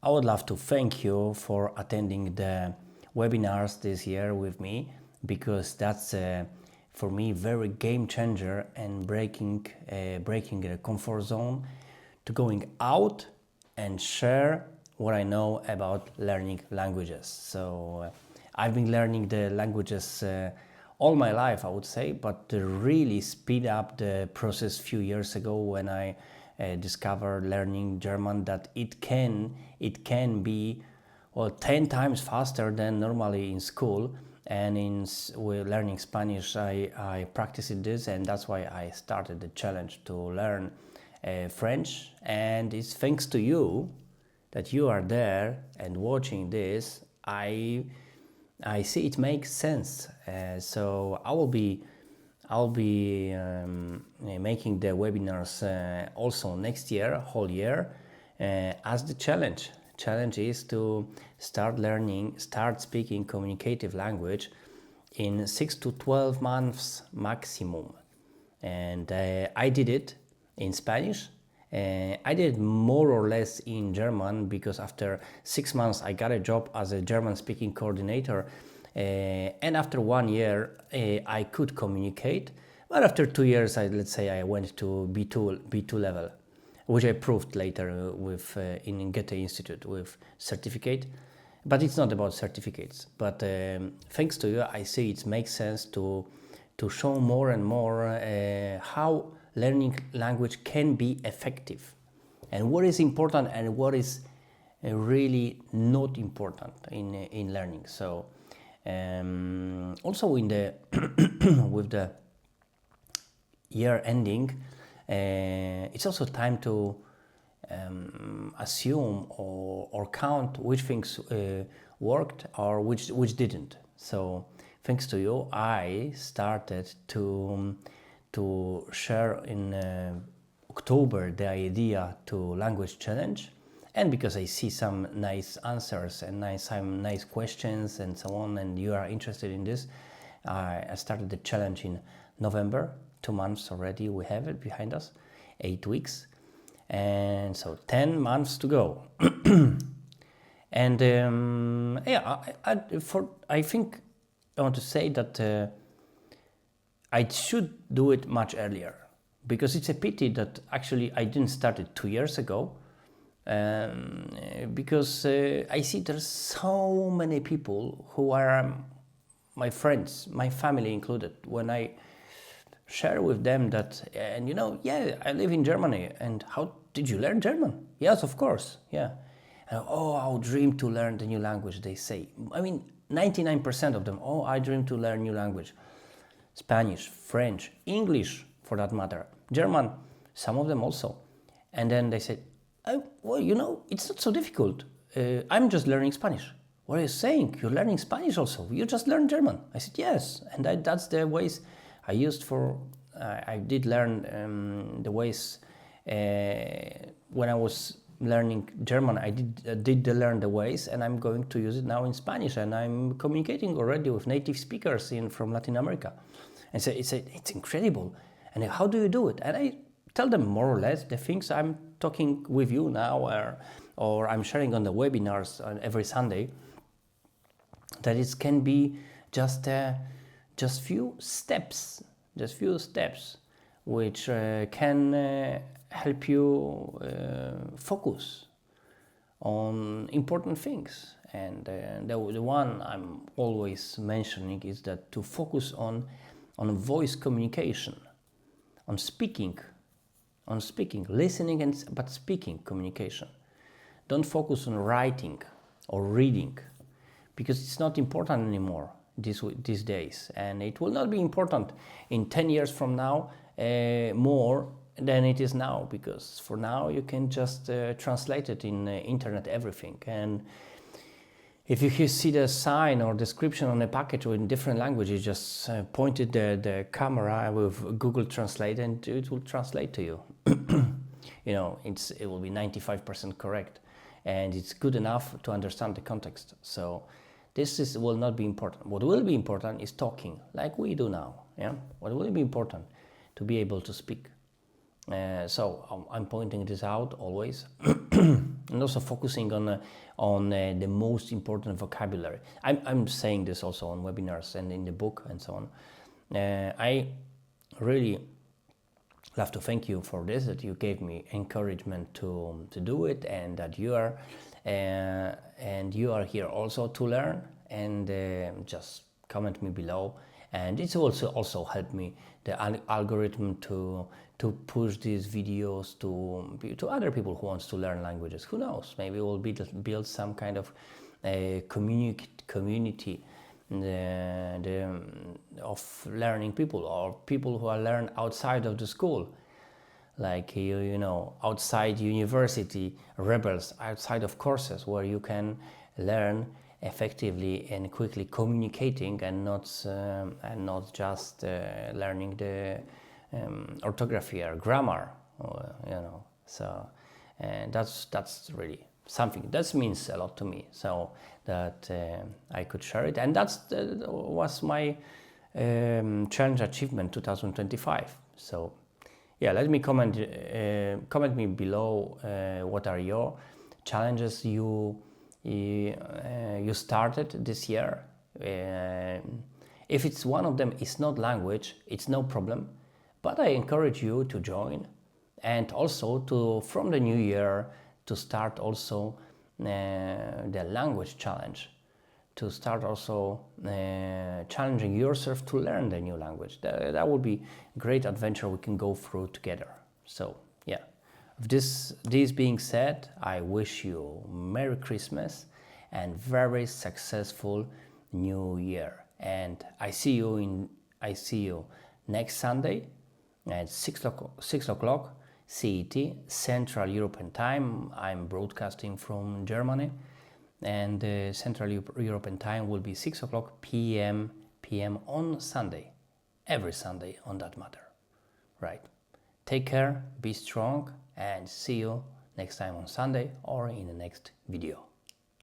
I would love to thank you for attending the webinars this year with me, because that's for me very game changer and breaking the comfort zone to going out and share what I know about learning languages. So I've been learning the languages all my life, I would say, but to really speed up the process few years ago when I discovered learning German, that it can be 10 times faster than normally in school. And with learning Spanish, I practiced this, and that's why I started the challenge to learn French. And it's thanks to you that you are there and watching this. I see it makes sense. So I'll be making the webinars also next year, whole year, as the challenge. Challenge is to start speaking communicative language in 6 to 12 months maximum. And I did it in Spanish. I did more or less in German, because after 6 months I got a job as a German speaking coordinator, and after 1 year I could communicate, but after 2 years let's say I went to B2 level, which I proved later with in Goethe Institute with certificate. But it's not about certificates, but thanks to you I see it makes sense to show more and more how learning language can be effective, and what is important and what is really not important in learning. So also in the with the year ending, it's also time to assume or count which things worked or which didn't. So thanks to you I started to share in October the idea to language challenge, and because I see some nice answers and some nice questions and so on, and you are interested in this, I started the challenge in November. 2 months already we have it behind us, 8 weeks, and so 10 months to go. And I think I want to say that I should do it much earlier, because it's a pity that actually I didn't start it 2 years ago, because I see there's so many people who are my friends, my family included. When I share with them that, and I live in Germany, and how did you learn German? Yes, of course, yeah. And, I would dream to learn the new language, they say. I mean, 99% of them, I dream to learn new language. Spanish, French, English for that matter, German, some of them also. And then they said, it's not so difficult. I'm just learning Spanish. What are you saying? You're learning Spanish also. You just learn German. I said, yes. And that's the ways I used for, I did learn the ways when I was learning German. I did learn the ways, and I'm going to use it now in Spanish, and I'm communicating already with native speakers from Latin America. And so it's incredible. And how do you do it? And I tell them more or less the things I'm talking with you now, or I'm sharing on the webinars on every Sunday, that it can be just few steps, which can help you focus on important things. And the one I'm always mentioning is that to focus on voice communication, on speaking, listening, but speaking communication. Don't focus on writing or reading, because it's not important anymore these days, and it will not be important in 10 years from now more than it is now, because for now you can just translate it in internet, everything. And if you see the sign or description on a package in different languages, just point it the camera with Google Translate, and it will translate to you. It will be 95% correct, and it's good enough to understand the context. So this will not be important. What will be important is talking, like we do now. Yeah, what will be important to be able to speak. So I'm pointing this out always. and also focusing on the most important vocabulary. I'm saying this also on webinars and in the book and so on. I really love to thank you for this, that you gave me encouragement to do it, and that you are here also to learn, and just comment me below. And it's also helped me, the algorithm, to push these videos to other people who wants to learn languages. Who knows, maybe we'll build some kind of community of learning people, or people who are learn outside of the school, like you know, outside university rebels, outside of courses, where you can learn effectively and quickly communicating, and not just learning the orthography or grammar, you know. So and that's really something that means a lot to me, so that I could share it. And that was my challenge achievement 2025. So yeah, let me comment me below what are your challenges you started this year. If it's one of them is not language, it's no problem, but I encourage you to join, and also to, from the new year, to start also the language challenge, to start also challenging yourself to learn the new language. That would be a great adventure we can go through together. So yeah, this being said, I wish you Merry Christmas and very successful New Year. And I see you next Sunday at 6 o'clock CET, Central European Time. I'm broadcasting from Germany, and Central European Time will be 6 o'clock p.m. on Sunday, every Sunday on that matter. Right. Take care, be strong, and see you next time on Sunday or in the next video.